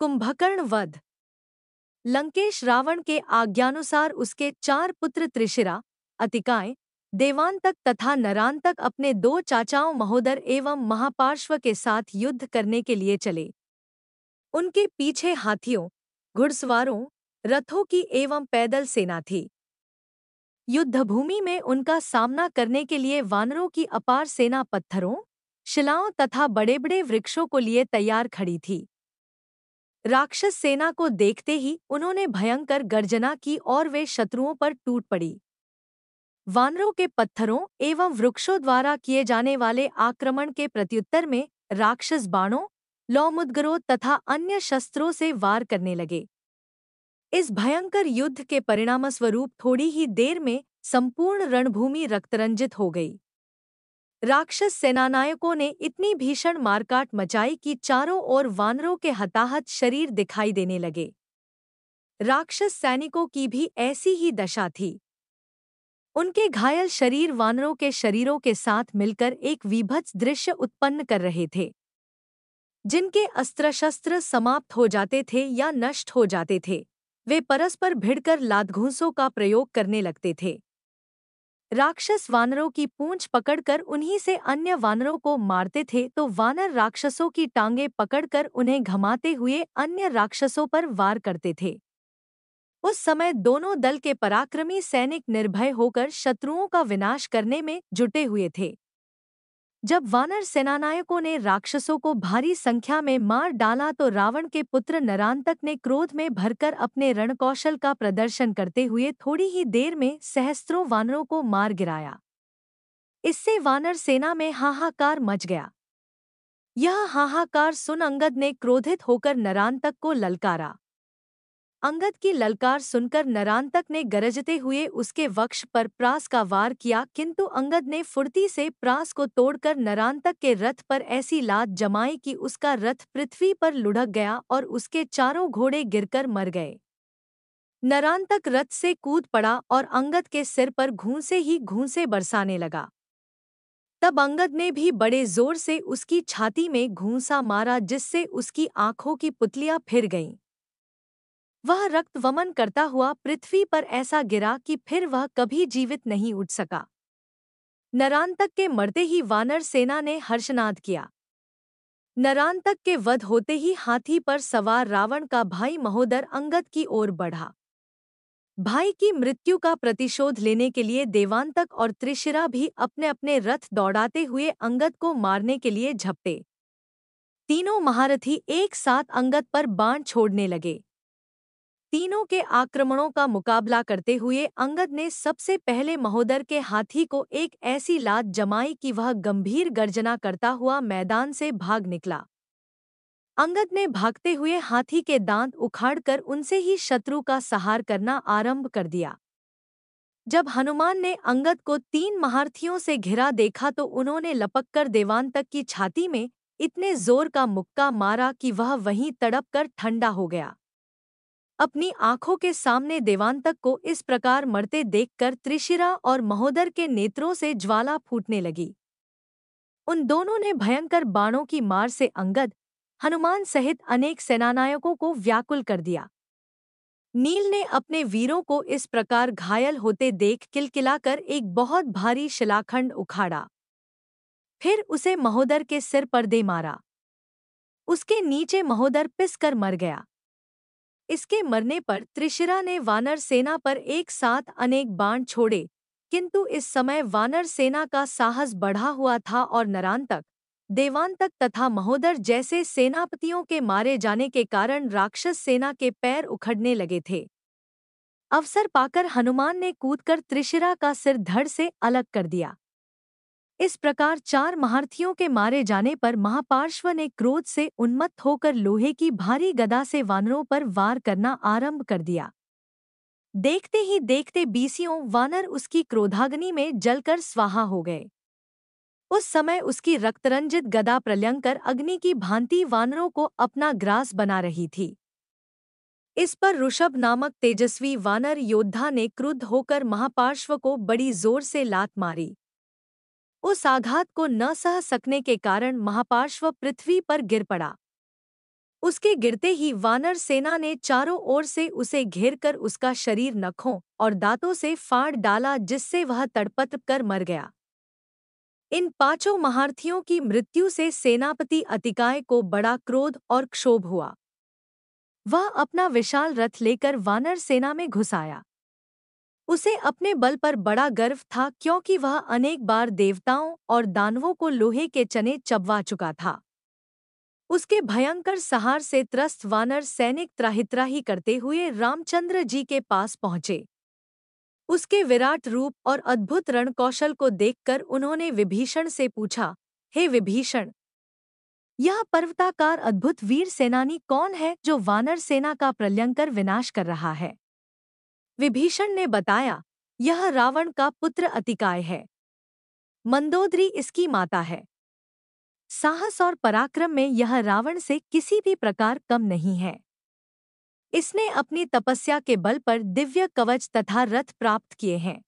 कुंभकर्ण वध। लंकेश रावण के आज्ञानुसार उसके 4 पुत्र त्रिशिरा, अतिकाय, देवांतक तथा नरांतक अपने 2 चाचाओं महोदर एवं महापार्श्व के साथ युद्ध करने के लिए चले। उनके पीछे हाथियों, घुड़सवारों, रथों की एवं पैदल सेना थी। युद्धभूमि में उनका सामना करने के लिए वानरों की अपार सेना पत्थरों, शिलाओं तथा बड़े-बड़े वृक्षों को लिए तैयार खड़ी थी। राक्षस सेना को देखते ही उन्होंने भयंकर गर्जना की और वे शत्रुओं पर टूट पड़ी। वानरों के पत्थरों एवं वृक्षों द्वारा किए जाने वाले आक्रमण के प्रत्युत्तर में राक्षस बाणों, लौमुद्गरों तथा अन्य शस्त्रों से वार करने लगे। इस भयंकर युद्ध के परिणामस्वरूप थोड़ी ही देर में संपूर्ण रणभूमि रक्तरंजित हो गई। राक्षस सेनानायकों ने इतनी भीषण मारकाट मचाई कि चारों ओर वानरों के हताहत शरीर दिखाई देने लगे। राक्षस सैनिकों की भी ऐसी ही दशा थी। उनके घायल शरीर वानरों के शरीरों के साथ मिलकर एक वीभत्स दृश्य उत्पन्न कर रहे थे। जिनके अस्त्र शस्त्र समाप्त हो जाते थे या नष्ट हो जाते थे, वे परस्पर भिड़कर लातघूंसों का प्रयोग करने लगते थे। राक्षस वानरों की पूंछ पकड़कर उन्हीं से अन्य वानरों को मारते थे तो वानर राक्षसों की टांगें पकड़कर उन्हें घमाते हुए अन्य राक्षसों पर वार करते थे। उस समय दोनों दल के पराक्रमी सैनिक निर्भय होकर शत्रुओं का विनाश करने में जुटे हुए थे। जब वानर सेनानायकों ने राक्षसों को भारी संख्या में मार डाला तो रावण के पुत्र नरांतक ने क्रोध में भरकर अपने रणकौशल का प्रदर्शन करते हुए थोड़ी ही देर में सहस्त्रों वानरों को मार गिराया। इससे वानर सेना में हाहाकार मच गया। यह हाहाकार सुन अंगद ने क्रोधित होकर नरांतक को ललकारा। अंगद की ललकार सुनकर नरांतक ने गरजते हुए उसके वक्ष पर प्रास का वार किया, किंतु अंगद ने फुर्ती से प्रास को तोड़कर नरांतक के रथ पर ऐसी लात जमाई कि उसका रथ पृथ्वी पर लुढ़क गया और उसके चारों घोड़े गिरकर मर गए। नरांतक रथ से कूद पड़ा और अंगद के सिर पर घूंसे ही घूंसे बरसाने लगा। तब अंगद ने भी बड़े जोर से उसकी छाती में घूंसा मारा, जिससे उसकी आंखों की पुतलियां फिर गईं। वह रक्त वमन करता हुआ पृथ्वी पर ऐसा गिरा कि फिर वह कभी जीवित नहीं उठ सका। नरांतक के मरते ही वानर सेना ने हर्षनाद किया। नरांतक के वध होते ही हाथी पर सवार रावण का भाई महोदर अंगद की ओर बढ़ा। भाई की मृत्यु का प्रतिशोध लेने के लिए देवांतक और त्रिशिरा भी अपने अपने रथ दौड़ाते हुए अंगद को मारने के लिए झपटे। तीनों महारथी एक साथ अंगद पर बाण छोड़ने लगे। तीनों के आक्रमणों का मुकाबला करते हुए अंगद ने सबसे पहले महोदर के हाथी को एक ऐसी लात जमाई कि वह गंभीर गर्जना करता हुआ मैदान से भाग निकला। अंगद ने भागते हुए हाथी के दांत उखाड़कर उनसे ही शत्रु का संहार करना आरंभ कर दिया। जब हनुमान ने अंगद को 3 महारथियों से घिरा देखा तो उन्होंने लपककर देवांतक की छाती में इतने जोर का मुक्का मारा कि वह वहीं तड़प कर ठंडा हो गया। अपनी आंखों के सामने देवांतक को इस प्रकार मरते देखकर त्रिशिरा और महोदर के नेत्रों से ज्वाला फूटने लगी। उन दोनों ने भयंकर बाणों की मार से अंगद, हनुमान सहित अनेक सेनानायकों को व्याकुल कर दिया। नील ने अपने वीरों को इस प्रकार घायल होते देख किलकिलाकर एक बहुत भारी शिलाखंड उखाड़ा। फिर उसे महोदर के सिर पर दे मारा। उसके नीचे महोदर पिसकर मर गया। इसके मरने पर त्रिशिरा ने वानर सेना पर एक साथ अनेक बाण छोड़े, किंतु इस समय वानर सेना का साहस बढ़ा हुआ था और नरांतक, देवांतक तथा महोदर जैसे सेनापतियों के मारे जाने के कारण राक्षस सेना के पैर उखड़ने लगे थे। अवसर पाकर हनुमान ने कूदकर त्रिशिरा का सिर धड़ से अलग कर दिया। इस प्रकार 4 महारथियों के मारे जाने पर महापार्श्व ने क्रोध से उन्मत्त होकर लोहे की भारी गदा से वानरों पर वार करना आरंभ कर दिया। देखते ही देखते 20 वानर उसकी क्रोधाग्नि में जलकर स्वाहा हो गए। उस समय उसकी रक्तरंजित गदा प्रलयंकर अग्नि की भांति वानरों को अपना ग्रास बना रही थी। इस पर ऋषभ नामक तेजस्वी वानर योद्धा ने क्रुद्ध होकर महापार्श्व को बड़ी जोर से लात मारी। उस आघात को न सह सकने के कारण महापार्श्व पृथ्वी पर गिर पड़ा। उसके गिरते ही वानर सेना ने चारों ओर से उसे घेरकर उसका शरीर नखों और दांतों से फाड़ डाला, जिससे वह तड़पत कर मर गया। इन पांचों महारथियों की मृत्यु से सेनापति अतिकाय को बड़ा क्रोध और क्षोभ हुआ। वह अपना विशाल रथ लेकर वानर सेना में घुस आया। उसे अपने बल पर बड़ा गर्व था, क्योंकि वह अनेक बार देवताओं और दानवों को लोहे के चने चबवा चुका था। उसके भयंकर सहार से त्रस्त वानर सैनिक त्राहित्राही करते हुए रामचंद्र जी के पास पहुंचे। उसके विराट रूप और अद्भुत रणकौशल को देखकर उन्होंने विभीषण से पूछा, हे विभीषण, यह पर्वताकार अद्भुत वीर सेनानी कौन है जो वानर सेना का प्रलयंकर विनाश कर रहा है? विभीषण ने बताया, यह रावण का पुत्र अतिकाय है। मंदोदरी इसकी माता है। साहस और पराक्रम में यह रावण से किसी भी प्रकार कम नहीं है। इसने अपनी तपस्या के बल पर दिव्य कवच तथा रथ प्राप्त किए हैं।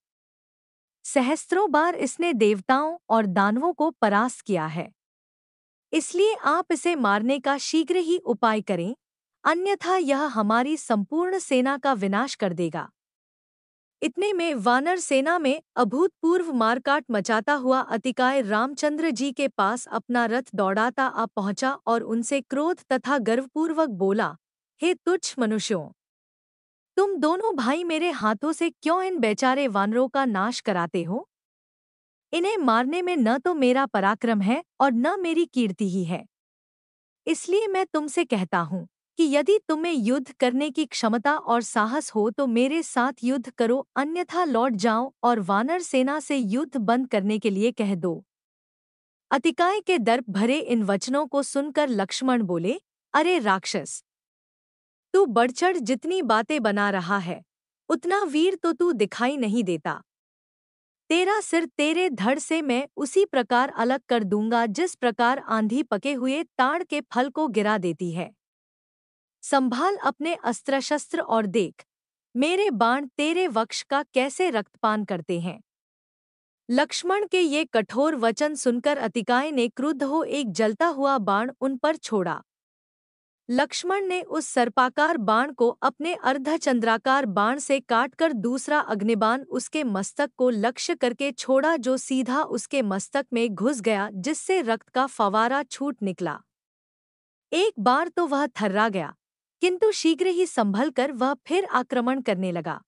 सहस्त्रों बार इसने देवताओं और दानवों को परास्त किया है। इसलिए आप इसे मारने का शीघ्र ही उपाय करें, अन्यथा यह हमारी संपूर्ण सेना का विनाश कर देगा। इतने में वानर सेना में अभूतपूर्व मारकाट मचाता हुआ अतिकाय रामचंद्र जी के पास अपना रथ दौड़ाता आ पहुंचा और उनसे क्रोध तथा गर्वपूर्वक बोला, हे तुच्छ मनुष्यों, तुम दोनों भाई मेरे हाथों से क्यों इन बेचारे वानरों का नाश कराते हो? इन्हें मारने में न तो मेरा पराक्रम है और न मेरी कीर्ति ही है। इसलिए मैं तुमसे कहता हूँ कि यदि तुम्हें युद्ध करने की क्षमता और साहस हो तो मेरे साथ युद्ध करो, अन्यथा लौट जाओ और वानर सेना से युद्ध बंद करने के लिए कह दो। अतिकाय के दर्प भरे इन वचनों को सुनकर लक्ष्मण बोले, अरे राक्षस, तू बढ़चढ़ जितनी बातें बना रहा है, उतना वीर तो तू दिखाई नहीं देता। तेरा सिर तेरे धड़ से मैं उसी प्रकार अलग कर दूंगा जिस प्रकार आंधी पके हुए ताड़ के फल को गिरा देती है। संभाल अपने अस्त्र शस्त्र और देख, मेरे बाण तेरे वक्ष का कैसे रक्तपान करते हैं। लक्ष्मण के ये कठोर वचन सुनकर अतिकाय ने क्रुद्ध हो एक जलता हुआ बाण उन पर छोड़ा। लक्ष्मण ने उस सर्पाकार बाण को अपने अर्धचंद्राकार बाण से काटकर दूसरा अग्निबाण उसके मस्तक को लक्ष्य करके छोड़ा, जो सीधा उसके मस्तक में घुस गया, जिससे रक्त का फवारा छूट निकला। एक बार तो वह थर्रा गया, किंतु शीघ्र ही संभल कर वह फिर आक्रमण करने लगा।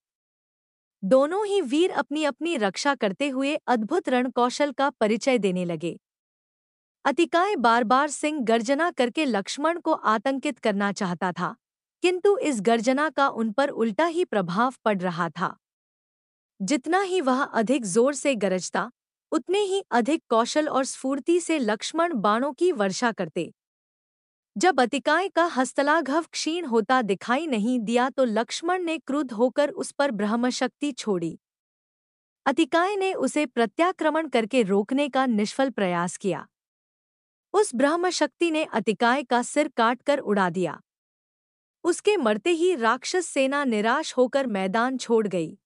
दोनों ही वीर अपनी अपनी रक्षा करते हुए अद्भुत रणकौशल का परिचय देने लगे। अतिकाय बार बार सिंह गर्जना करके लक्ष्मण को आतंकित करना चाहता था, किंतु इस गर्जना का उन पर उल्टा ही प्रभाव पड़ रहा था। जितना ही वह अधिक जोर से गरजता, उतने ही अधिक कौशल और स्फूर्ति से लक्ष्मण बाणों की वर्षा करते। जब अतिकाय का हस्तलाघव क्षीण होता दिखाई नहीं दिया तो लक्ष्मण ने क्रुद्ध होकर उस पर ब्रह्मशक्ति छोड़ी। अतिकाय ने उसे प्रत्याक्रमण करके रोकने का निष्फल प्रयास किया। उस ब्रह्मशक्ति ने अतिकाय का सिर काटकर उड़ा दिया। उसके मरते ही राक्षस सेना निराश होकर मैदान छोड़ गई।